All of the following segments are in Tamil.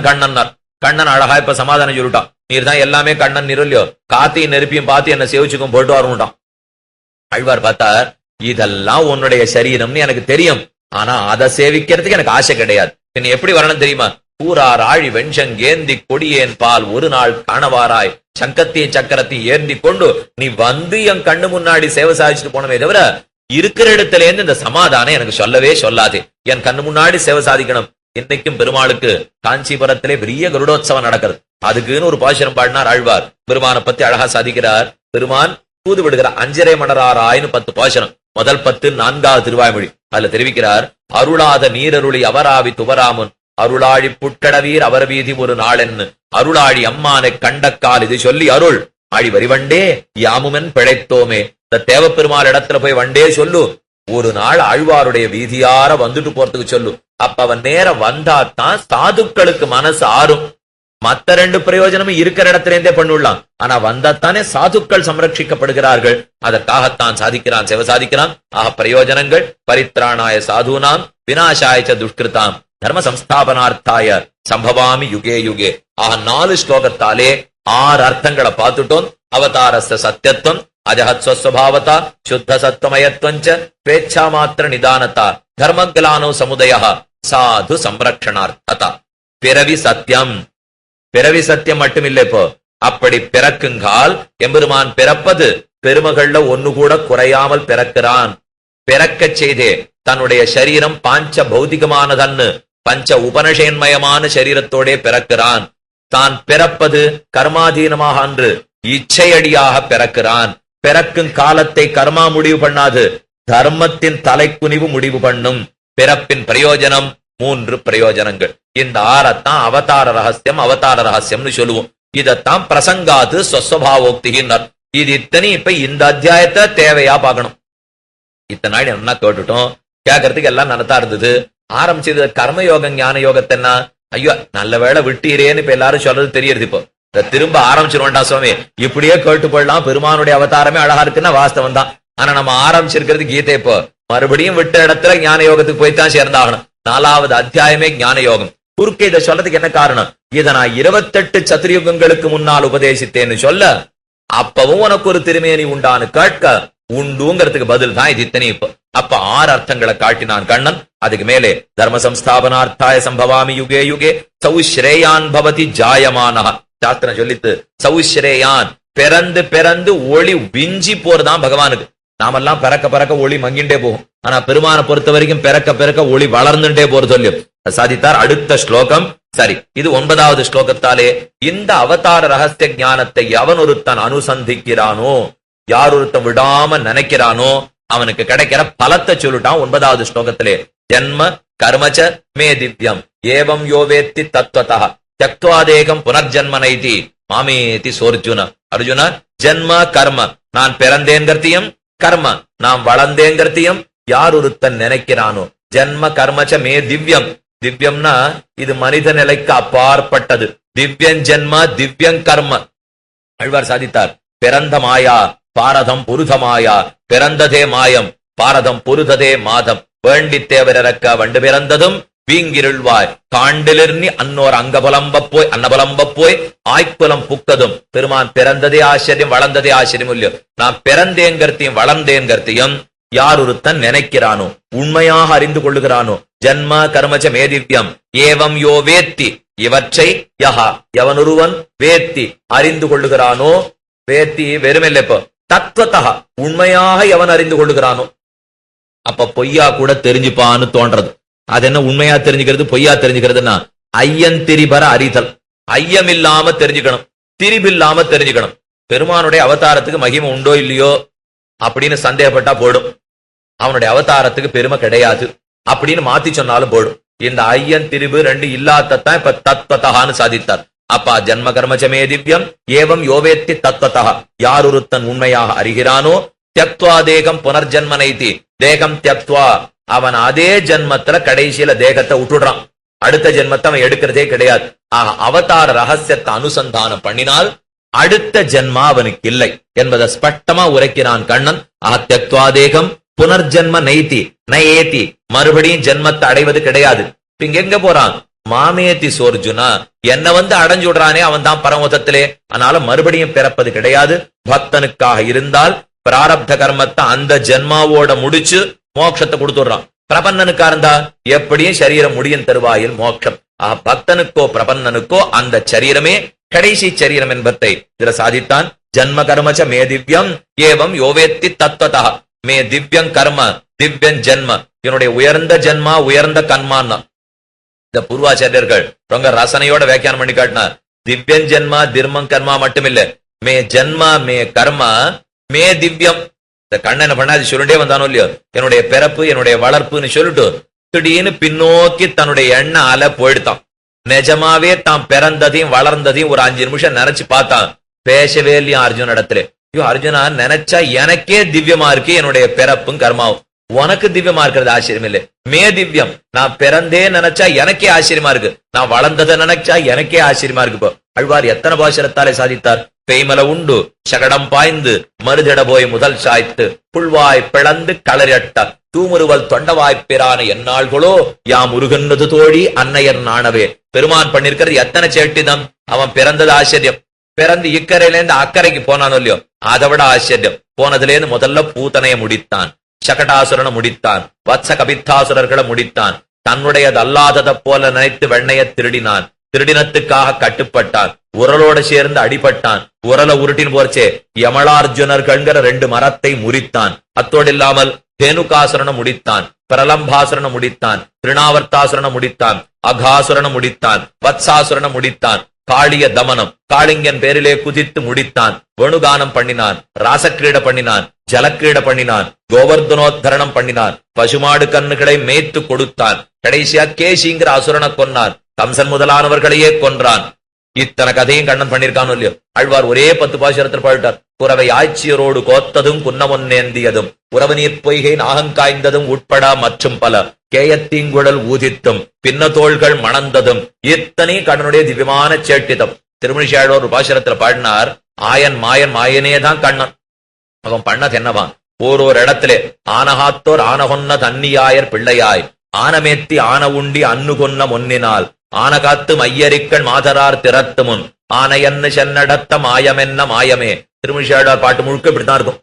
கண்ணன் கண்ணன் அழகா இப்ப சமாதானம் சொல்லிட்டான். நீர் தான் எல்லாமே கண்ணன் நிரல்லையோ, காத்தையும் நெருப்பியும் பார்த்து என்ன சேவிச்சுக்கும் போட்டு வரணும்ட்டான். ஆழ்வார் பார்த்தார், இதெல்லாம் உன்னுடைய சரீரம்னு எனக்கு தெரியும், ஆனா அதை சேவிக்கிறதுக்கு எனக்கு ஆசை கிடையாது. என்ன எப்படி வரணும் தெரியுமா? கூறார் ஆழி வெண்சங்கேந்தி கொடியேன் பால் ஒரு நாள் காணவாராய், சங்கத்தையும் சக்கரத்தையும் ஏந்தி கொண்டு நீ வந்து என் கண்ணு முன்னாடி சேவை சாதிச்சுட்டு போனமே தவிர இருக்கிற இடத்துல இருந்து இந்த சமாதானம் எனக்கு சொல்லவே சொல்லாதே. என் கண்ணு முன்னாடி சேவை சாதிக்கணும். இன்னைக்கும் பெருமாளுக்கு காஞ்சிபுரத்திலே பெரிய கருடோத்சவம் நடக்கிறது. அதுக்குன்னு ஒரு பாசுரம் பாடினார் ஆழ்வார். பெருமானை பத்தி அழகா சாதிக்கிறார். பெருமான் தூது விடுகிறார். 5.5 மணராராயின்னு 10 பாசுரம். முதல் 10 4வது திருவாய்மொழி. அதுல தெரிவிக்கிறார், அருளாத நீரருளி அவராவி துவராமுன் அருளாழி புட்கடவீர் அவர் வீதி ஒரு நாளென்னு அருளாழி அம்மானை கண்டக்கால் இது சொல்லி அருள் ஆழி வரிவண்டே யாமுமென் பிழைத்தோமே. இந்த தேவப்பெருமாள் இடத்துல போய் வண்டே சொல்லு, ஒரு நாள் ஆழ்வாருடைய வீதியார வந்துட்டு போறதுக்கு சொல்லு. அப்ப அவன் நேர வந்தாத்தான் சாதுக்களுக்கு மனசு ஆறும். மத்த 2 பிரயோஜனமும் இருக்கிற இடத்துல இருந்தே பண்ணிடலாம், ஆனா வந்தாத்தானே சாதுக்கள் சம்ரட்சிக்கப்படுகிறார்கள். அதற்காகத்தான் சாதிக்கிறான், சேவை சாதிக்கிறான். ஆக பிரயோஜனங்கள் பரித்ராணாய சாதுனாம் விநாசாய துஷ்கிருதாம் தர்ம சம்ஸ்தாபனார்த்தாய சம்பவாமி யுகே யுகே. ஆக 4 ஸ்லோகத்தாலே 6 அர்த்தங்களை பார்த்துட்டோம். அவதாரஸ்த சத்தியத்துவம், அஜஹத்ஸ்வஸ்வபாவதா, சுத்த சத்வமயத்வஞ்ச, ஸ்வேச்சா மாத்திர நிதானதா, தர்மகிலானோ சமுதய, சாது சம்ரக்ஷணார்த்ததா. பிறவி சத்தியம். பிறவி சத்தியம் மட்டும் இல்லை. இப்போ அப்படி பிறக்குங்கால் எம்பெருமான் பிறப்பது பெருமகள்ல ஒன்னு கூட குறையாமல் பிறக்கிறான். பிறக்கச் செய்தே தன்னுடைய சரீரம் பாஞ்ச பௌதிகமானதன்னு பஞ்ச உபனஷேன்மயமான சரீரத்தோடே பிறக்கிறான். தான் பிறப்பது கர்மாதீனமாக அன்று இச்சையடியாக பிறக்கிறான். பிறக்கும் காலத்தை கர்மா முடிவு பண்ணாது, தர்மத்தின் தலைக்குனிவு முடிவு பண்ணும். பிறப்பின் பிரயோஜனம் 3 பிரயோஜனங்கள். இந்த 6 அவதார ரகசியம், அவதார ரகசியம்னு சொல்லுவோம். இதத்தான் பிரசங்காது ஸ்வஸ்வபாவோக்திகின்றார். இது இத்தனை இப்ப இந்த அத்தியாயத்தை தேவையா பார்க்கணும். இத்தனை நாள் என்ன கேட்டுட்டோம், கேட்கறதுக்கு எல்லாம் நடத்தா இருந்தது. ஆரம்பிச்சது கர்மயோகம் ஞான யோகத்தைன்னா, ஐயோ நல்ல வேளை விட்டீரேன்னு இப்ப எல்லாரும் சொல்றது தெரியறது. இப்போ திரும்ப ஆரம்பிச்சிருவோம்டா சுவாமி, இப்படியே கேட்டு போடலாம். பெருமானுடைய அவதாரமே அழகா இருக்குன்னா வாஸ்தவம் தான். ஆனா நம்ம ஆரம்பிச்சிருக்கிறது கீதை. இப்போ மறுபடியும் விட்ட இடத்துல ஞான யோகத்துக்கு போய்தான் சேர்ந்தாகணும். 4வது அத்தியாயமே ஞான யோகம். குறுக்கே இதை சொல்றதுக்கு என்ன காரணம்? இதை நான் 28 சதுர்யுகங்களுக்கு முன்னால் உபதேசித்தேன்னு சொல்ல, அப்பவும் உனக்கு ஒரு திருமேனி உண்டான்னு கேட்க உண்டுங்கிறதுக்கு பதில் தான் இது இத்தனை. இப்போ அப்ப 6 அர்த்தங்களை காட்டினான் கண்ணன். அதுக்கு மேலே தர்ம சம்ஸ்தாபனார்த்தாய சம்பவாமி யுகே யுகே சௌஸ்ரேயான் பவதி ஜாயமானஹ. சாஸ்திரம் சொல்லித்து சௌஸ்ரேயான், பிறந்து பிறந்து ஒளி விஞ்சி போறதான் பகவானுக்கு. நாமெல்லாம் பிறக்க பிறக்க ஒளி மங்கிண்டே போகும். ஆனா பெருமானை பொறுத்த வரைக்கும் பிறக்க பிறக்க ஒளி வளர்ந்துட்டே போறது சொல்லி சாதித்தார். அடுத்த ஸ்லோகம். சரி, இது 9வது ஸ்லோகத்தாலே இந்த அவதார ரகசிய ஞானத்தை எவன் ஒருத்தன் அனுசந்திக்கிறானோ, யார் ஒருத்தன் விடாம நினைக்கிறானோ அவனுக்கு கிடைக்கிற பலத்தை சொல்லிட்டான் 9வது ஸ்லோகத்திலே. ஜன்ம கர்மச்ச மே திவ்யம் ஏவம் யோவேத்தி தத்வதா த்யக்த்வாதேகம் புனர்ஜன்மனைதி மாமேதி சோர்ஜுன. அர்ஜுன, ஜன்ம கர்ம, நான் பிறந்தேங்கிறதையும் கர்ம நாம் வளர்ந்தேங்கிறதையும் யார் ஒருத்தன் நினைக்கிறானோ, ஜன்ம கர்மச்ச மே திவ்யம். திவ்யம்னா இது மனித நிலைக்கு அப்பாற்பட்டது. திவ்யன் ஜென்ம திவ்யங் கர்ம. ஆழ்வார் சாதித்தார், பிறந்த மாயா பாரதம் புருதமாயா, பிறந்ததே மாயம் பாரதம் பொருததே மாதம், வேண்டி தேவரக்க வண்டு பிறந்ததும் வீங்கிருள்வாய் காண்டிலிர்னி அன்னோர் அங்கபலம்ப போய் அன்னபலம்ப போய் ஆய்க்குலம் புக்கதும். பெருமான் பிறந்ததே ஆச்சரியம், வளர்ந்ததே ஆச்சரியம் இல்லையோ. நான் பிறந்தேங்கிறதையும் வளர்ந்தேங்கிறதையும் யார் ஒருத்தன் நினைக்கிறானோ, உண்மையாக அறிந்து கொள்ளுகிறானோ, ஜன்ம கர்மச்ச மேதிவ்யம் ஏவம் யோ வேத்தி, இவற்றை யஹா எவனொருவன் வேத்தி அறிந்து கொள்ளுகிறானோ, வேத்தி வெறுமில்லை, இப்போ தத்வதா உண்மையாக எவன் அறிந்து கொள்ளுகிறானோ. அப்ப பொய்யா கூட தெரிஞ்சுப்பான்னு தோன்றது. அது என்ன உண்மையா தெரிஞ்சுக்கிறது பொய்யா தெரிஞ்சுக்கிறதுனா, ஐயன் திரிபர அறிதல். ஐயம் இல்லாம தெரிஞ்சுக்கணும், திரிபில்லாம தெரிஞ்சுக்கணும். பெருமானுடைய அவதாரத்துக்கு மகிமை உண்டோ இல்லையோ அப்படின்னு சந்தேகப்பட்டா போடும். அவனுடைய அவதாரத்துக்கு பெருமை கிடையாது அப்படின்னு மாத்தி சொன்னாலும் போடும். இந்த ஐயன் திரிபு 2 இல்லாதத்தான் இப்ப தத்வதான்னு சாதித்தார். அப்பா ஜன்ம கர்மச்சமே திவ்யம் ஏவம் யோவேத்தி தத்வதா, யார் ஒருத்தன் உண்மையாக அறிகிறானோ, தியக்த்வா தேகம் புனர்ஜன்மனைதி, தேகம் தியக்த்வா அவன் அதே ஜென்மத்துல கடைசியில தேகத்தை விட்டுடுறான். அடுத்த ஜென்மத்தை அவன் எடுக்கிறதே கிடையாது. அவதார ரகசியத்தை அனுசந்தானம் பண்ணினால் அடுத்த ஜென்மா அவனுக்கு இல்லை என்பதை ஸ்பஷ்டமா உரைக்கிறான் கண்ணன். தியக்த்வா தேகம் புனர்ஜன்ம நைதி நயேதி, மறுபடியும் ஜென்மத்தை அடைவது கிடையாது. இங்க எங்க போறான்? மாமேதி சோர்ஜுனா, என்ன அடைஞ்சு விடுறானே அவன் தான் பரமோதத்திலே. அதனால மறுபடியும் பிறப்பது கிடையாது. பக்தனுக்காக இருந்தால் பிராரப்த கர்மத்தை அந்த ஜென்மாவோட முடிச்சு மோட்சத்தை கொடுத்துடுறான். பிரபன்னனுக்கா இருந்தா எப்படியும் சரீரம் முடியும் தருவாயில் மோட்சம். பக்தனுக்கோ பிரபன்னனுக்கோ அந்த சரீரமே கடைசி சரீரம் என்பதை இதுல சாதித்தான். ஜன்ம கர்மச்ச மே திவ்யம் ஏவம் யோவேத்தி தத்வதா. மே திவ்யம் கர்ம திவ்யம் ஜென்ம, என்னுடைய உயர்ந்த ஜென்மா உயர்ந்த கர்மான்னா. இந்த பூர்வாச்சாரியர்கள் ரொம்ப ரசனையோட வியாக்கியானம் பண்ணி காட்டினார். திவ்யம் ஜென்மா திர்மம் கர்மா மட்டுமில்ல, மே ஜென்மா மே கர்மா மே திவ்யம். இந்த கண்ணனை பண்ண அது சொல்லிட்டே வந்தானோ இல்லையோ, என்னுடைய பிறப்பு என்னுடைய வளர்ப்புன்னு சொல்லிட்டு திடீர்னு பின்னோக்கி தன்னுடைய எண்ண அலை போயிடுத்தான். நிஜமாவே தான் பிறந்ததையும் வளர்ந்ததையும் ஒரு 5 நிமிஷம் நினைச்சு பார்த்தான். பேசவே இல்லையா அர்ஜுன் இடத்துல. ஐயோ அர்ஜுனா, நினைச்சா எனக்கே திவ்யமா இருக்கு என்னுடைய பிறப்பும் கர்மாவும், உனக்கு திவ்யமா இருக்கிறது ஆச்சரியம் இல்லை. மே திவ்யம், நான் பிறந்தே நினைச்சா எனக்கே ஆச்சரியமா இருக்கு, நான் வளர்ந்ததை நினைச்சா எனக்கே ஆச்சரியமா இருக்கு. இப்போ அழ்வார் எத்தனை பாசுரத்தாலே சாதித்தார். பெய்மல உண்டு சகடம் பாய்ந்து மருதிட போய் முதல் சாய்த்து புல்வாய் பிளந்து களறிட்ட தூமுருவல் தொண்டவாய்ப்பிரான எந்நாள்களோ யாம் உருகன்னது தோழி அன்னையர் நாணவே. பெருமான் பண்ணிருக்கிறது எத்தனை சேட்டிதம். அவன் பிறந்தது ஆச்சரியம். பிறந்து இக்கரையிலேருந்து அக்கறைக்கு போனானோ இல்லையோ, அதை விட ஆச்சரியம். போனதுலேருந்து முதல்ல பூத்தனைய முடித்தான், சகடாசுரனை முடித்தான், வத்ச கபித்தாசுரர்களை முடித்தான். தன்னுடையது அல்லாததை போல நினைத்து வெண்ணைய திருடினான். திருடினத்துக்காக கட்டுப்பட்டான். உரலோட சேர்ந்து அடிபட்டான். உரல உருட்டின் போர்ச்சே யமளார்ஜுனர்கள்ங்கிற 2 மரத்தை முறித்தான். அத்தோடு இல்லாமல் தேனுகாசுரனை முடித்தான், பிரலம்பாசுரனை முடித்தான், திருநாவர்த்தாசுரனை முடித்தான், அகாசுரனை முடித்தான், வத்சாசுரனை முடித்தான். காளிய தமனம் காளிங்கன் பேரிலே குதித்து முடித்தான். வேணுகானம் பண்ணினான், ராசக்கிரீட பண்ணினான், ஜலக்கிரீட பண்ணினான், கோவர்தனோத்தரணம் பண்ணினான், பசுமாடு கண்ணுகளை மேய்த்து கொடுத்தான். கடைசியா கேசிங்கிற அசுரனை கொன்னான். கம்சன் முதலானவர்களையே கொன்றான். இத்தனை கதையும் கண்ணன் பண்ணிருக்கானோ இல்லையோ. ஆழ்வார் ஒரே 10 பாசுரத்தில் பாடிட்டார். குறவை ஆட்சியரோடு கோத்ததும் குன்னமொன்னேந்தியதும் உறவு நீர் பொய்கை நாகங்காய்ந்ததும் உட்பட மற்றும் பல கேயத்தீங்குழல் ஊதித்தும் பின்ன தோள்கள் மணந்ததும் இத்தனை கண்ணனுடைய திவ்யமான சேட்டிதம். திருமணிஷாழ்வார் ஒரு பாசுரத்துல பாடினார். ஆயன் மாயன் மாயனேதான் கண்ணன். அவன் பண்ணது என்னவா, ஓரோரு இடத்திலே ஆனகாத்தோர் ஆனகொன்ன தன்னியாயர் பிள்ளையாய் ஆனமேத்தி ஆன உண்டி அன்னு கொன்ன முன்னினால் ஆனகாத்து மையரிக்கள் மாதரார் திறத்து முன் ஆனையன்னு சென்னடத்த மாயமென்ன மாயமே. திருமிஷாழ்வார் பாட்டு முழுக்க இப்படித்தான் இருக்கும்.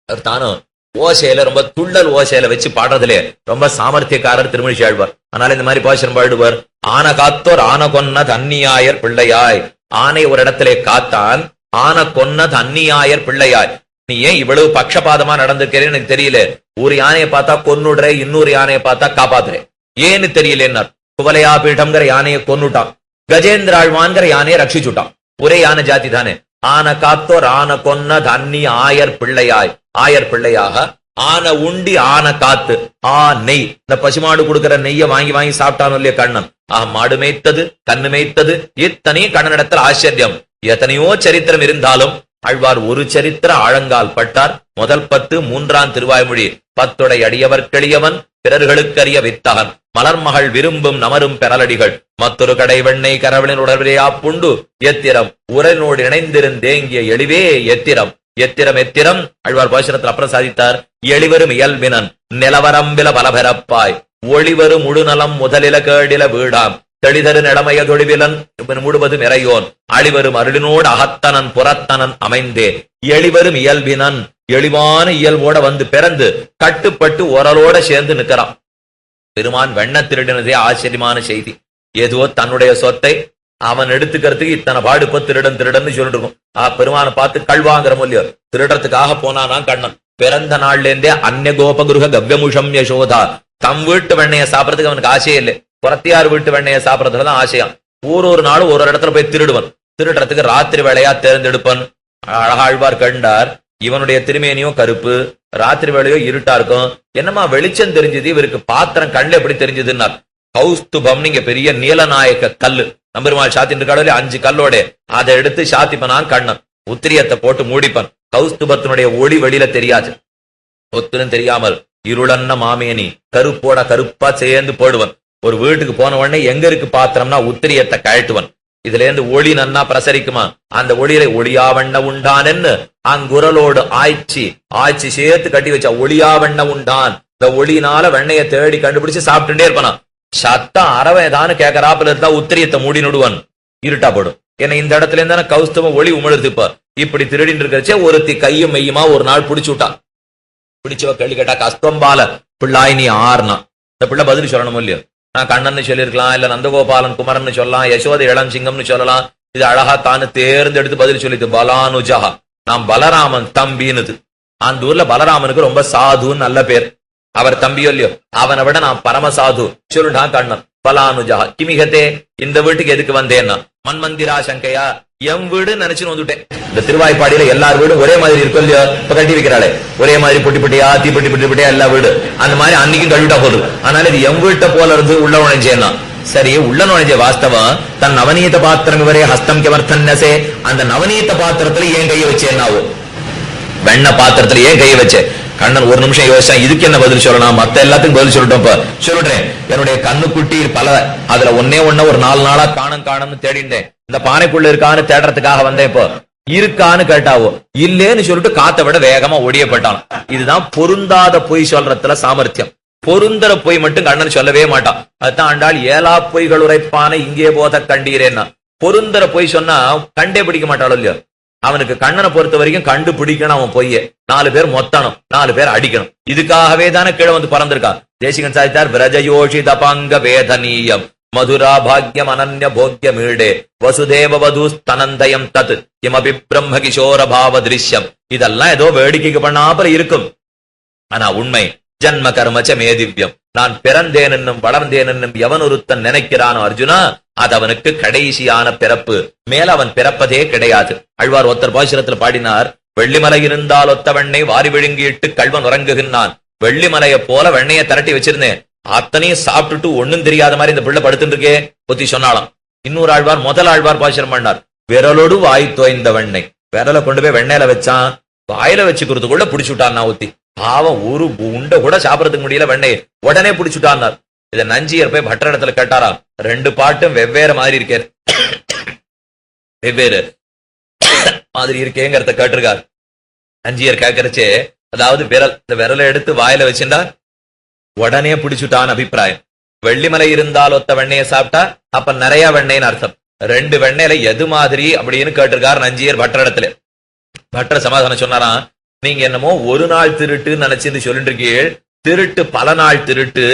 அவர் தானும் ஓசையில ரொம்ப துள்ளல் ஓசையில வச்சு பாடுறதுலே ரொம்ப சாமர்த்தியக்காரர் திருமிஷாழ்வார். அதனால இந்த மாதிரி பாசுரம் பாடுவார். ஆன காத்தோர் ஆன கொன்ன தன்னியாயர் பிள்ளையாய். ஆனை ஒரு இடத்திலே காத்தான், ஆன கொன்ன தன்னியாயர் பிள்ளையாய். நீ ஏன் இவ்வளவு பக்ஷபாதமா நடந்துக்கிறேன்னு எனக்கு தெரியல. ஒரு யானையை பார்த்தா கொன்னுடுற, இன்னொரு யானையை பார்த்தா காப்பாத்துறேன், ஏன்னு தெரியல. குவலையா பீடம்ங்கிற யானையை கொன்னுட்டான், கஜேந்திராழ்வான்கிற யானையை ரட்சிச்சுட்டான். ஒரே யானை ஜாதி தானே. ஆன காத்தோர் ஆன கொன்ன தன்னி ஆயர் பிள்ளையாய். ஆயர் பிள்ளையாக ஆன உண்டி ஆன காத்து. நெய், இந்த பசுமாடு கொடுக்கிற நெய்ய வாங்கி வாங்கி சாப்பிட்டானோ இல்லையா கண்ணன். மாடு மேய்த்தது கண்ணு மேய்த்தது இத்தனையும் கண்ணனிடத்தில் ஆச்சரியம். எத்தனையோ சரித்திரம் இருந்தாலும் ஆழ்வார் ஒரு சரித்திர ஆழங்கால் பட்டார். முதல் 10 3ஆம் திருவாய்மொழி. 10 அடியவர்க்கெளியவன் பிறர்களுக்கரிய வித்தகன் மலர்மகள் விரும்பும் நமரும் பெறலடிகள் மற்றொரு கடை வெண்ணெய் கரவலின் உடற்பிரையா புண்டு எத்திரம் உரனோடு இணைந்திருந்தேங்கிய எளிவே எத்திரம். எத்திரம் எத்திரம் ஆழ்வார் பாசுரத்தில் அப்புறம் சாதித்தார். எளிவரும் இயல்பினன் நிலவரம்பில பலபெறப்பாய் ஒளிவரும் முழுநலம் முதலில கேடில வீடாம் தெளிதரு நிலமைய தொழிவிலன் மூடுவது நிறையோன் அழிவரும் அருளினோடு அகத்தனன் புறத்தனன் அமைந்தே. எளிவரும் இயல்பினன், எளிவான இயல்போட பிறந்து கட்டுப்பட்டு உரலோட சேர்ந்து நிற்கிறான். பெருமான் வெண்ண திருடினதே ஆச்சரியமான செய்தி. ஏதோ தன்னுடைய சொத்தை அவன் எடுத்துக்கிறதுக்கு இத்தனை பாடுப்ப திருடன் திருடன்னு சொல்லிட்டு இருக்கும். பெருமானை பார்த்து கல்வாங்கிற மொழியோ திருடத்துக்காக போனானா கண்ணன். பிறந்த நாள்ல இருந்தே அந்நிய கோபகுருக கவ்யமுஷம் யசோதா. தம் வீட்டு வெண்ணைய சாப்பிடறதுக்கு அவனுக்கு ஆசையே இல்லை, புறத்தியார் வீட்டு வெண்ணைய சாப்பிடறதுலதான் ஆசையாம். ஒரு நாளும் ஒரு இடத்துல போய் திருடுவன். திருடுறதுக்கு ராத்திரி வேளையா தேர்ந்தெடுப்பன். அழகாழ்வார் கண்டார். இவனுடைய திருமேனியோ கருப்பு, ராத்திரி வேளையோ இருட்டா இருக்கும். என்னமா வெளிச்சம் தெரிஞ்சது, இவருக்கு பாத்திரம் கண்ணுல எப்படி தெரிஞ்சதுன்னார். கௌஸ்துபம் நீங்க பெரிய நீலநாயக்க கல்லு நம்பெருமாள் சாத்தின் இருக்காடே 5 கல்லோட அதை எடுத்து சாத்திப்பனான் கண்ணன். உத்திரியத்தை போட்டு மூடிப்பன். கௌஸ்துபத்தினுடைய ஒளி வெளியில தெரியாது. ஒத்துன்னு தெரியாமல் இருளன்ன மாமேனி கருப்போட கருப்பா சேர்ந்து போடுவன். ஒரு வீட்டுக்கு போன உடனே எங்க இருக்கு பாத்திரம்னா உத்திரியத்தை கழட்டுவன். இதுல இருந்து ஒளி நன்னா பிரசரிக்குமா, அந்த ஒளியில ஒளியாவண்ண உண்டான்னு அங்குரலோடு ஆய்ச்சி சேர்த்து கட்டி வச்சா ஒளியாவண்ண உண்டான். இந்த ஒளியினால வெண்ணைய தேடி கண்டுபிடிச்சு சாப்பிட்டுட்டே இருப்பானா. சத்தம் அறவை ஏதானு கேட்கறாப்புல இருந்தா உத்திரியத்தை மூடி நடுவான், இருட்டா போடும். ஏன்னா இந்த இடத்துல இருந்தா கௌஸ்தவம் ஒளி உமிழுது. இப்படி திருடின்னு இருக்கிறச்சே ஒருத்தி கையும் மெய்யுமா ஒரு நாள் பிடிச்சு விட்டான். பிடிச்சவ கேள்வி கேட்டா, கஸ்தம்பால பிள்ளாய் நீ ஆறுனா. இந்த பிள்ளை பதில் சொல்லணும் இல்லையோ? நான் கண்ணன் சொல்லியிருக்கலாம், இல்ல நந்தகோபாலன் குமரன் சொல்லலாம், யசோதை இளம் சிங்கம்னு சொல்லலாம். இது அழகா தானு தேர்ந்தெடுத்து பதில் சொல்லிது, பலானுஜஹா, நான் பலராமன் தம்பின்னுது. அந்த ஊர்ல பலராமனுக்கு ரொம்ப சாதுன்னு நல்ல பேர். அவர் தம்பியோ இல்லையோ, அவனை விட நான் பரமசாது சொல்லுடான் கண்ணன். பலானுஜஹா கிமிகத்தே, இந்த வீட்டுக்கு எதுக்கு வந்தேன்னா, மண்மந்திரா சங்கையா, எம் வீடு நினைச்சுன்னு வந்துட்டேன். இந்த திருவாய்ப்பாடியில எல்லார் வீடும் ஒரே மாதிரி இருக்கும் இல்லையோ? இப்ப கட்டி வைக்கிறாளே ஒரே மாதிரி பொட்டி பொட்டியா தீப்பட்டி பொட்டி பொட்டியா எல்லா வீடு, அந்த மாதிரி அன்னைக்கும் கழுவிட்டா போதும். அதனால இது எம் வீட்டை போல இருந்து உள்ள நுழைஞ்சேன்னா சரி. உள்ள நுழைஞ்ச வாஸ்தவம் தன் நவநீத பாத்திரம் வரை ஹஸ்தம் கிமர்த்தன்னசே, அந்த நவநீத பாத்திரத்துல ஏன் கையை வச்சேன்னாவோ, வெண்ண பாத்திரத்துல ஏன் கையை வச்சே? கண்ணன் ஒரு நிமிஷம் யோசிச்சா, இதுக்கு என்ன பதில் சொல்லலாம், மத்த எல்லாத்துக்கும் பதில் சொல்லிட்டோம். சொல்றேன், என்னுடைய கண்ணுக்குட்டி பல, அதுல ஒன்னே ஒரு 4 நாளா காணும்னு தேடிட்டேன். இந்த பானைக்குள்ள இருக்கான்னு தேடுறதுக்காக வந்தேன். இப்போ இருக்கான்னு கேட்டாவோ, இல்லேன்னு சொல்லிட்டு காத்த விட வேகமா ஒடியப்பட்டான். இதுதான் பொருந்தாத பொய் சொல்றதுல சாமர்த்தியம். பொருந்தர பொய் மட்டும் கண்ணன் சொல்லவே மாட்டான். அதுதான் ஆண்டாள் ஏலா பொய்கள் உரைப்பான இங்கே போத கண்டீரேன்னா. பொருந்தர பொய் சொன்னா கண்டே பிடிக்க மாட்டாளோ இல்லையோ? அவனுக்கு கண்ணனை பொறுத்த வரைக்கும் கண்டுபிடிக்கணும் அவன் பொய்ய. 4 பேர் மொத்தணும், 4 பேர் அடிக்கணும். இதுக்காகவே தானே கீழே வந்து பறந்திருக்கான். தேசிகன் சாதித்தார், விரஜயோஷி தபாங்க வேதனீயம் மதுரா பாக்யம் அனன்ய போக்ய மீடே வசுதேவ வது ஸ்தனந்தயம் தத் கிமபி பிரம்ம கிஷோர பாவ திருஷ்யம். இதெல்லாம் ஏதோ வேடிக்கைக்கு பண்ணாப்புல இருக்கும். ஆனா உண்மை ஜன்ம கர்மச்ச மேதிவ்யம். நான் பிறந்தேன் என்னும் வளர்ந்தேன் என்னும் எவன் ஒருத்தன் நினைக்கிறானோ அர்ஜுனா, அது அவனுக்கு கடைசியான பிறப்பு. மேல அவன் பிறப்பதே கிடையாது. ஆழ்வார் ஒத்தர் பாசுரத்தில் பாடினார், வெள்ளிமலை இருந்தால் ஒத்த வெண்ணை வாரி விழுங்கிட்டு கல்வன் உறங்குகின்றான். வெள்ளிமலையை போல வெண்ணையை திரட்டி வச்சிருந்தேன், அத்தனையும் சாப்பிட்டுட்டு ஒண்ணும் தெரியாத மாதிரி இந்த பிள்ளை படுத்துட்டு இருக்கே புத்தி சொன்னாலாம். இன்னொரு ஆழ்வார், முதல் ஆழ்வார் பாசுரம் பண்ணார், விரலோடு வாய் தோய்ந்த வெண்ணெய். விரலை கொண்டு போய் வெண்ணையில வச்சான், வாயில வச்சுக்கிறதுக்குள்ள பிடிச்சுட்டான் ஊத்தி. பாவம் ஒரு உண்டை கூட சாப்பிடறதுக்கு முடியல, வெண்ணெய் உடனே பிடிச்சுட்டான். இத நஞ்சியர் போய் பட்டர் இடத்துல கேட்டாரா, 2 பாட்டும் வெவ்வேறு மாதிரி இருக்கே, வெவ்வேறு மாதிரி இருக்கேங்கிறத கேட்டிருக்காரு. நஞ்சியர் கேட்கறச்சே, அதாவது விரல், இந்த விரலை எடுத்து வாயில வச்சுட்டா உடனே பிடிச்சுட்டான் அபிப்பிராயம். வெள்ளிமலை இருந்தால் ஒத்த வெண்ணைய சாப்பிட்டா அப்ப நிறைய வெண்ணெய்னு அர்த்தம். 2 வெண்ணெயில எது மாதிரி அப்படின்னு கேட்டிருக்காரு நஞ்சியர் பட்டர் இடத்துல. பட்டர் சமாதானம் சொன்னாராம், நீங்க என்னமோ ஒரு நாள் திருட்டுன்னு நினைச்சு சொல்லிட்டு இருக்கீள், திருட்டு பல நாள் திருட்டு.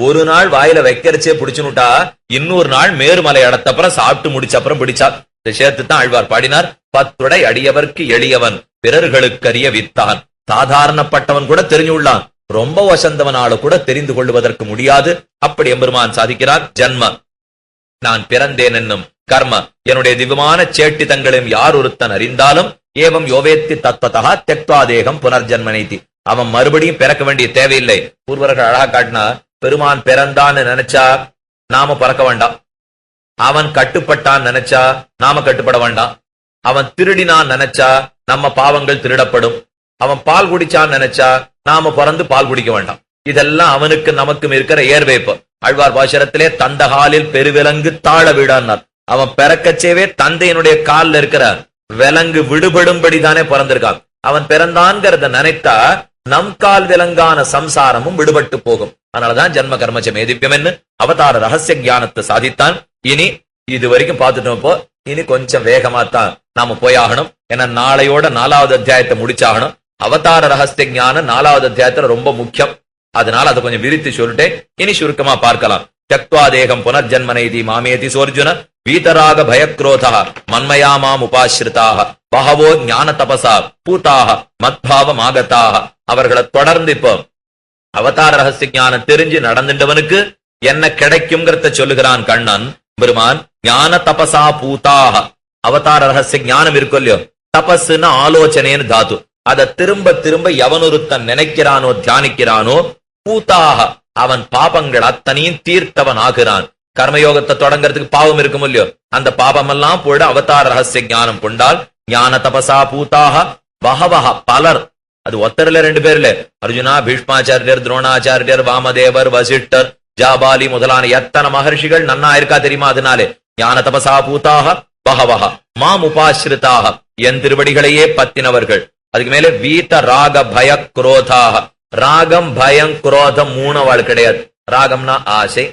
ஒரு நாள் வாயில வைக்கிறச்சே பிடிச்சுனுட்டா, இன்னொரு நாள் மேருமலை அடத்தப்புறம் சாப்பிட்டு முடிச்ச அப்புறம் பிடிச்சா. இந்த சேர்த்து தான் ஆழ்வார் பாடினார், 10 அடியவர்க்கு எளியவன் பிறர்களுக்கு அறிய வித்தான். சாதாரணப்பட்டவன் கூட தெரிஞ்சுள்ளான், ரொம்ப வசந்தவனால கூட தெரிந்து கொள்வதற்கு முடியாது. அப்படி எம்பெருமான் சாதிக்கிறார். ஜன்ம, நான் பிறந்தேன் என்னும் கர்ம, என்னுடைய திவ்யமான சேட்டிதங்களையும் யார் ஒருத்தன் அறிந்தாலும், ஏவம் யோவேத்தி தத்வதா தெக்வா தேகம் புனர்ஜன்மனைத்தி, அவன் மறுபடியும் பிறக்க வேண்டிய தேவையில்லை. பூர்வர்கள் அழகா காட்டினா, பெருமான் பிறந்தான்னு நினைச்சா நாம பறக்க வேண்டாம், அவன் கட்டுப்பட்டான் நினைச்சா நாம கட்டுப்பட வேண்டாம், அவன் திருடினான் நினைச்சா நம்ம பாவங்கள் திருடப்படும், அவன் பால் குடிச்சான் நினைச்சா நாம பிறந்து பால் குடிக்க வேண்டாம். இதெல்லாம் அவனுக்கு நமக்கும் இருக்கிற ஏர்வேப்பு. ஆழ்வார் பாசுரத்திலே தந்தகாலில் பெருவிலங்கு தாழ விடான்னார். அவன் பிறக்கச்சேவே தந்தையினுடைய காலில் இருக்கிற விலங்கு விடுபடும்படி தானே பிறந்திருக்கான். அவன் பிறந்தான்கிறத நினைத்தா நம் கால் விலங்கான சம்சாரமும் விடுபட்டு போகும். அதனாலதான் ஜன்ம கர்மச்ச மேதிவ்யம் என்று அவதார ரகசிய ஞானத்தை சாதித்தான். இனி இது வரைக்கும் பார்த்துட்டோம். இப்போ இனி கொஞ்சம் வேகமாத்தான் நாம போயாகணும். ஏன்னா நாளையோட 4வது அத்தியாயத்தை முடிச்சாகணும். அவதார ரகசிய ஞானம் 4வது அத்தியாயத்துல ரொம்ப முக்கியம். அதனால அதை கொஞ்சம் விரித்து சொல்லிட்டு இனி சுருக்கமா பார்க்கலாம். தக்வா தேகம் புனர்ஜன்மனைதி மாமேதி சோர்ஜுன வீதராக பயக்ரோதா மன்மயாமாம் உபாஸ்ரிதாக பகவோ ஞான தபசா பூதாக மத்பாவம் ஆகத்தாக. அவர்களை தொடர்ந்து இப்போ அவதார ரகசிய ஞானம் தெரிஞ்சு நடந்துட்டவனுக்கு என்ன கிடைக்கும்ங்கிறத சொல்லுகிறான் கண்ணன் பெருமான். ஞான தபசா பூதாக, அவதார ரகசிய ஞானம் இருக்கும் இல்லையோ, தபஸ்ன்னு ஆலோசனைன்னு தாத்து, அதை திரும்ப திரும்ப எவனொருத்தன் நினைக்கிறானோ தியானிக்கிறானோ, பூதாக அவன் பாபங்கள் அத்தனையும் தீர்த்தவன் ஆகிறான். கர்மயோகத்தை தொடங்கிறதுக்கு பாவம் இருக்கும் இல்லையோ, அந்த பாபம் எல்லாம் போயிட அவதார ரகசிய ஞானம் கொண்டால் ஞான தபசா பூதாக பகவஹ பலர். அது ஒத்தரில் 2 பேர்ல, அர்ஜுனா, பீஷ்மாச்சாரியர், துரோணாச்சாரியர், வாமதேவர், வசிஷ்டர், ஜாபாலி முதலான எத்தனை மகர்ஷிகள் நன்னா இருக்கா தெரியுமா? அதனாலே ஞான தபசா பூதாக பகவஹ மாம் உபாஸ்ரிதாக, என் திருவடிகளையே பத்தினவர்கள். அதுக்கு மேல வீத ராக பய குரோதாக, ராகம் பயம் குரோதம் 3 வாழ் கிடையாது. ராகம்னா ஆசை,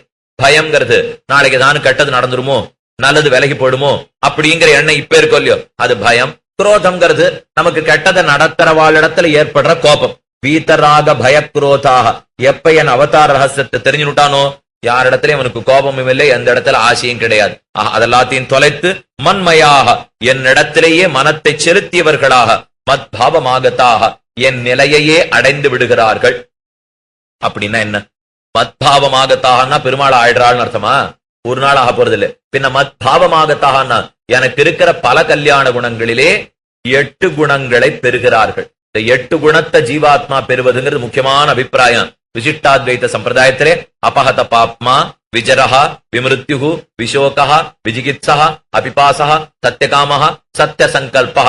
பயம்ங்கிறது நாளைக்கு ஏதாவது கெட்டது நடந்துருமோ, நல்லது விலகி போயிடுமோ அப்படிங்கிற எண்ணம் இப்ப இருக்கோ இல்லையோ, அது பயம். குரோதம்ங்கிறது நமக்கு கெட்டதை நடத்துறவாளிடத்துல ஏற்படுற கோபம். வீதராக பயக்ரோதாக. எப்ப என் அவதார ரகசியத்தை தெரிஞ்சுட்டானோ, யாரிடத்திலயும் அவனுக்கு கோபமும் இல்லை, எந்த இடத்துல ஆசையும் கிடையாது. அதெல்லாத்தையும் தொலைத்து மண்மையாக என்னிடத்திலேயே மனத்தை செலுத்தியவர்களாக மத்பாவமாகத்தாக என் நிலையையே அடைந்து விடுகிறார்கள். அப்படின்னா என்ன? மத்பாவமாகத்தாகனா பெருமாள் ஆயிடுறாள்னு அர்த்தமா? ஒரு நாள் ஆக போறது இல்லை. பின்ன மத்பாவமாகத்தாகனா எனக்கு இருக்கிற பல கல்யாண குணங்களிலே 8 குணங்களை பெறுகிறார்கள். இந்த 8 குணத்தை ஜீவாத்மா பெறுவதுங்கிறது முக்கியமான அபிப்பிராயம். விசிஷ்டாத்வைத சம்பிரதாயத்திலே அபஹத பாப்மா, விஜரஹா, விமிருத்யுஹு, விசோகஹ, விஜிகித்ஸா, அபிபாசஹ, சத்தியகாமஹ, சத்திய சங்கல்பஹ.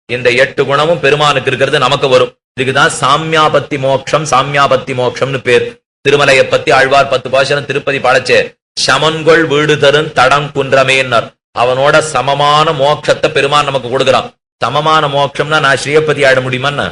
இந்த 8 குணமும் பெருமானுக்கு இருக்கிறது நமக்கு வரும். இதுக்குதான் சாமியாபத்தி மோட்சம், சாமியாபத்தி மோட்சம்னு பேர். திருமலையை பத்தி ஆழ்வார் 10 பாசனம் திருப்பதி பாடச்சே, சமன்கொள் வீடு தரும் தடம் குன்றமேன்னார். அவனோட சமமான மோட்சத்தை பெருமான் நமக்கு கொடுக்கிறான். சமமான மோட்சம்னா நான் ஸ்ரீயப்பதி ஆயிட முடியுமா?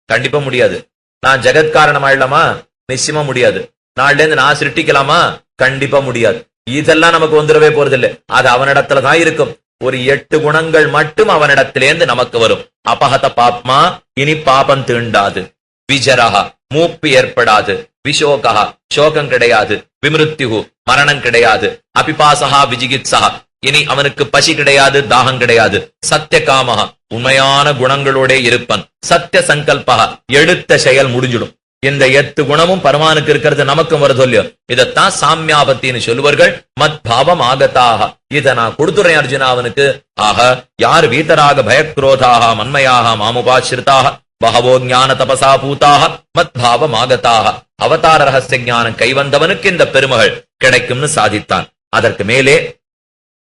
கண்டிப்பா முடியாது. நான் ஜெகத்காரணம் ஆயிடலாமா? நிச்சயமா முடியாது. நாள்ல இருந்து நான் சிருஷ்டிக்கலாமா? கண்டிப்பா முடியாது. இதெல்லாம் நமக்கு வந்துடவே போறதில்லை. அது அவனிடத்துலதான் இருக்கும். ஒரு 8 குணங்கள் மட்டும் அவனிடத்திலேருந்து நமக்கு வரும். அபஹத பாப்மா, இனி பாபம் தீண்டாது. விஜரஹா, மூப்பு ஏற்படாது. விசோகா, சோகம் கிடையாது. விமிருத்யுஹு, மரணம் கிடையாது. அபிபாசஹா, விஜிகித்ஸா, இனி அவனுக்கு பசி கிடையாது, தாகம் கிடையாது. சத்தியகாமஹா, உண்மையான குணங்களோட இருப்பன். சத்திய சங்கல்பஹா, எடுத்த செயல் முடிஞ்சிடும். இந்த 8 குணமும் பரமானுக்கு இருக்கிறது நமக்கும் வருது இல்லையோ, இதத்தான் சாமியாபத்தின்னு சொல்லுவார்கள். மத் பாவம் ஆகத்தாக. இதை நான் கொடுத்துறேன் அர்ஜுனா அவனுக்கு. ஆக யார் வீதராக பயக்ரோதாக மன்மையாக மாமுபாசிரிதாக பகவோ ஞான தபசா பூதாக மத் பாவம் ஆகத்தாக அவதார ரகசிய ஞானம் கைவந்தவனுக்கு இந்த பெருமகள் கிடைக்கும்னு சாதித்தான். அதற்கு மேலே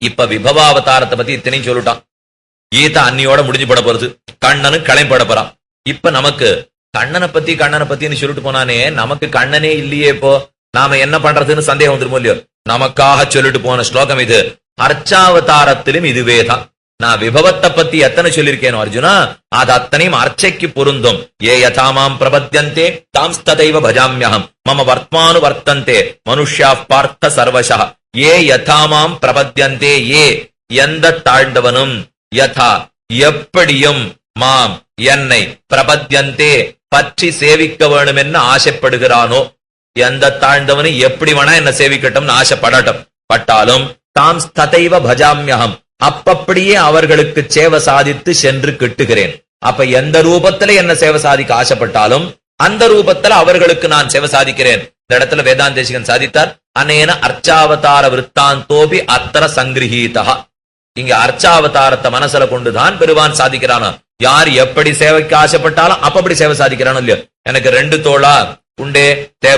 இப்ப விபவாவதாரத்தை பத்தி இத்தனையும் சொல்லிட்டான். கீதா அன்னியோட முடிஞ்சு பட போறது. கண்ணனும் கிளம்பட போறான். இப்ப நமக்கு கண்ணனை பத்தின்னு சொல்லிட்டு போனானே, நமக்கு கண்ணனே இல்லையே. இப்போ நாம என்ன பண்றதுன்னு சந்தேகம் வந்துருமோ இல்லையோ. நமக்காக சொல்லிட்டு போன ஸ்லோகம் இது. அர்ச்சாவதாரத்திலும் இதுவேதான். நான் விபவத்தை பத்தி எத்தனை சொல்லியிருக்கேனோ அர்ஜுனா, அது அத்தனையும் அர்ச்சைக்கு பொருந்தும். ஏ யதாமாம் பிரபத்யந்தே தாம்ஸ்ததைவ பஜாம்யஹம் மம வர்த்மானு வர்த்தந்தே மனுஷ்யா பார்த்த சர்வசா. ஏ யதாமாம் பிரபத்யந்தே, ஏ எந்த தாழ்ந்தவனும், யதா எப்படியும், மாம் என்னை, பிரபத்யந்தே பற்றி சேவிக்க வேணும் என்று ஆசைப்படுகிறானோ, எந்த தாழ்ந்தவனும் எப்படி வேணா என்ன சேவிக்கட்டும்னு ஆசைப்படட்டும். பட்டாலும் தாம் ஸ்ததைவ பஜாம்யஹம், அப்பப்படியே அவர்களுக்கு சேவை சாதித்து சென்று கிட்டுகிறேன். அப்ப எந்த ரூபத்துல என்ன சேவை சாதிக்க ஆசைப்பட்டாலும் அந்த ரூபத்துல அவர்களுக்கு நான் சேவை சாதிக்கிறேன். இந்த இடத்துல வேதாந்தேசிகன் சாதித்தார், அனேன அர்ச்சாவதார விற்த்தாந்தோபி அத்தர சங்கிரஹீதா. இங்க அர்ச்சாவதாரத்தை மனசுல கொண்டுதான் பெருவான் சாதிக்கிறானோ. யார் எப்படி சேவைக்கு ஆசைப்பட்டாலும் அப்படி சேவை சாதிக்கிறானோ இல்லையோ. எனக்கு 2 தோளா உண்டே,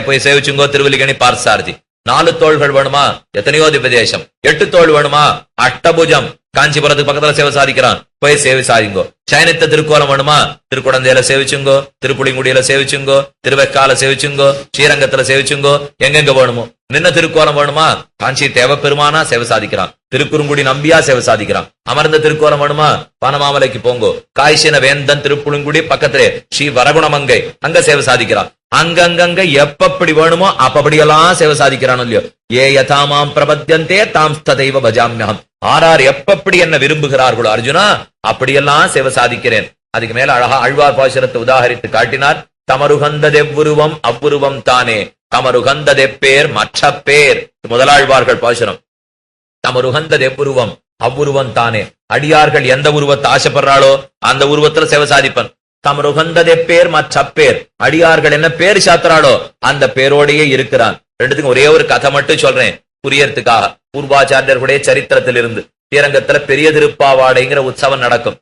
போய் சேவிச்சுங்கோ திருவல்லிக்கணி பார்சாரதி. 4 தோள்கள் வேணுமா? எத்தனையோ திவ்யதேசம். 8 தோள் வேணுமா? அஷ்டபுஜம் காஞ்சிபுரத்துக்கு பக்கத்துல சேவை சாதிக்கிறான், போய் சேவை சாதிங்கோ. சைனத்த திருக்கோலம் வேணுமா? திருக்குடந்தையில சேவிச்சுங்கோ, திருப்புளிங்குடியில சேவிச்சுங்கோ, திருவெக்கால சேவிச்சுங்கோ, ஸ்ரீரங்கத்துல சேவிச்சுங்கோ. எங்கெங்க வேணுமோ. நின்ன திருக்கோலம் வேணுமா? காஞ்சி தேவ பெருமானா சேவை சாதிக்கிறான், திருக்குறுங்குடி நம்பியா சேவை சாதிக்கிறான். அமர்ந்த திருக்கோலம் வேணுமா? வனமாமலைக்கு போங்கோ, காய்ச்சின வேந்தன் திருப்புளிங்குடி பக்கத்திலே ஸ்ரீ வரகுணமங்கை, அங்க சேவை சாதிக்கிறான். அங்கங்க எப்படி வேணுமோ அப்படியெல்லாம் சேவை சாதிக்கிறான் இல்லையோ. ஏ யதாமாம் பிரபத்யந்தே தாம் ஸ்ததைவ பஜாம்யஹம். ஆரார் எப்படி என்ன விரும்புகிறார்களோ அர்ஜுனா, அப்படியெல்லாம் சேவை சாதிக்கிறேன். அதுக்கு மேல அழகா ஆழ்வார் பாசுரத்தை உதாகரித்து காட்டினார். தமருகந்ததெவ்வுருவம் அவ்வுருவம் தானே, தமருகந்ததெப்பேர் மற்ற பேர். முதலாழ்வார்கள் பாசுரம். தமருகந்ததெவ்வுருவம் அவ்வுருவம் தானே. அடியார்கள் எந்த உருவத்தை ஆசைப்படுறாளோ அந்த உருவத்துல சேவை சாதிப்பன். தமருகந்ததெப்பேர் மற்ற பேர். அடியார்கள் என்ன பேர் சாத்துறாளோ அந்த பேரோடையே இருக்கிறான். ரெண்டுத்துக்கும் ஒரே ஒரு கதை மட்டும் சொல்றேன் புரியறதுக்காக. பூர்வாச்சாரியர்களுடைய சரித்திரத்தில் இருந்து ஸ்ரீரங்கத்துல பெரிய திருப்பாவாடைங்கிற உற்சவம் நடக்கும்.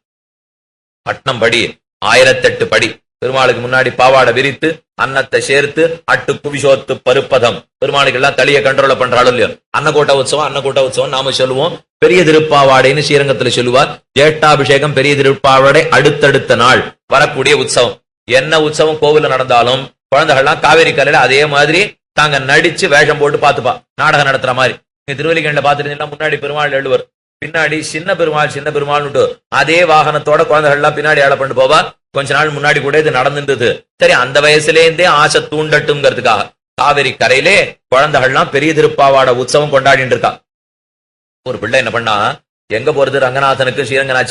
பட்னம் படி 1008 படி. பெருமாளுக்கு முன்னாடி பாவாடை விரித்து அன்னத்தை சேர்த்து அட்டு புவிசோத்து பருப்பதம். பெருமாளுக்கு எல்லாம் தளிய கண்ட்ரோல பண்றாலும் இல்லையோ. அன்னகோட்ட உற்சவம் நாம சொல்லுவோம். பெரிய திருப்பாவாடைன்னு ஸ்ரீரங்கத்துல சொல்லுவார். ஜேஷ்டாபிஷேகம் பெரிய திருப்பாவாடை அடுத்தடுத்த நாள் வரக்கூடிய உற்சவம். என்ன உற்சவம் கோவில நடந்தாலும் குழந்தைகள்லாம் காவேரி கலையில அதே மாதிரி தாங்க நடிச்சு வேஷம் போட்டு பாத்துப்பா. நாடகம் நடத்துற மாதிரி. நீங்க திருவல்லிக்கண்ணில பாத்துட்டீங்கன்னா முன்னாடி பெருமாள் எழுவர், பின்னாடி சின்ன பெருமாள் அதே வாகனத்தோட குழந்தைகள் எல்லாம் பின்னாடி ஏழை பண்ணி போவா. கொஞ்ச நாள் முன்னாடி கூட இது நடந்துட்டு. சரி, அந்த வயசுல இருந்தே ஆசை தூண்டட்டும்ங்கிறதுக்காக காவிரி கரையிலே குழந்தைகள்லாம் பெரிய திருப்பாவாட உற்சவம் கொண்டாடிட்டு இருக்கா. ஒரு பிள்ளை என்ன பண்ணா, எங்க போறது ரங்கநாதனுக்கு ஸ்ரீரங்கநாச்சி